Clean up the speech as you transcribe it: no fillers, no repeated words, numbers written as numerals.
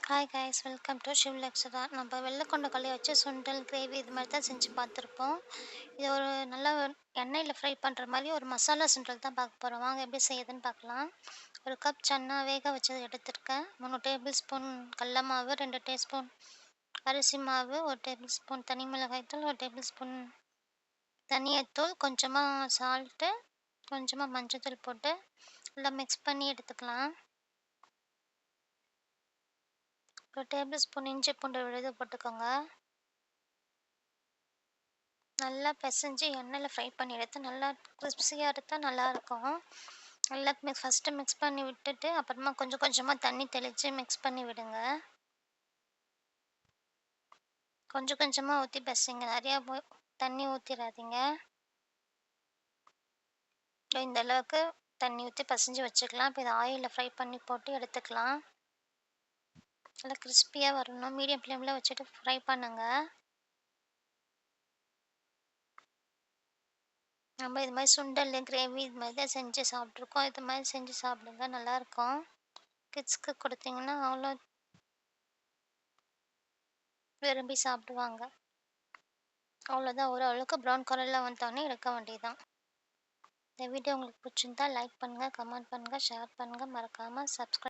Hi guys, welcome to Shivlakshara. நம்ம வெள்ளைக்கொண்ட களி வச்சு சுண்டல் கிரேவி இது மாதிரி தான் செஞ்சு பார்த்துருப்போம். இது ஒரு நல்லா எண்ணெயில் ஃப்ரை பண்ணுற மாதிரி ஒரு மசாலா சுண்டல் தான் பார்க்க போகிறோம். வாங்க எப்படி செய்யுதுன்னு பார்க்கலாம். ஒரு கப் சன்னா வேக வச்சது எடுத்துருக்கேன். 3 டேபிள் ஸ்பூன் கடல மாவு, 2 டீஸ்பூன் அரிசி மாவு, 1 டேபிள் ஸ்பூன் தனி மிளகாய்த்தூள், 1 டேபிள் ஸ்பூன் தனியாத்தூள், கொஞ்சமாக சால்ட்டு, கொஞ்சமாக மஞ்சத்தூள் போட்டு நல்லா மிக்ஸ் பண்ணி எடுத்துக்கலாம். 1 டேபிள் ஸ்பூன் இஞ்சி பூண்டு விழுது போட்டுக்கோங்க. நல்லா பிசைஞ்சு எண்ணெயில் ஃப்ரை பண்ணி எடுத்து நல்லா கிறிஸ்பியாக எடுத்தால் நல்லாயிருக்கும். நல்லா ஃபஸ்ட்டு மிக்ஸ் பண்ணி விட்டுட்டு அப்புறமா கொஞ்சம் கொஞ்சமாக தண்ணி தெளித்து மிக்ஸ் பண்ணி விடுங்க. கொஞ்சம் கொஞ்சமாக ஊற்றி பிசைங்க, நிறையா தண்ணி ஊற்றிடாதீங்க. இந்த அளவுக்கு தண்ணி ஊற்றி பிசைஞ்சு வச்சுக்கலாம். இப்போ இதை ஆயிலில் ஃப்ரை பண்ணி போட்டு எடுத்துக்கலாம். நல்லா கிறிஸ்பியாக வரணும். மீடியம் ஃப்ளேமில் வச்சுட்டு ஃப்ரை பண்ணுங்கள். நம்ம இது மாதிரி சுண்டல் கிரேவி இது மாதிரி தான் செஞ்சு சாப்பிட்ருக்கோம். இது மாதிரி செஞ்சு சாப்பிடுங்க, நல்லாயிருக்கும். கிட்ஸ்க்கு கொடுத்தீங்கன்னா அவ்வளோ விரும்பி சாப்பிடுவாங்க. அவ்வளோதான், ஓரளவுக்கு ப்ரௌன் கலரில் வந்தோடனே எடுக்க வேண்டியதுதான். இந்த வீடியோ உங்களுக்கு பிடிச்சிருந்தா லைக் பண்ணுங்கள், கமெண்ட் பண்ணுங்கள், ஷேர் பண்ணுங்கள், மறக்காமல் சப்ஸ்கிரைப்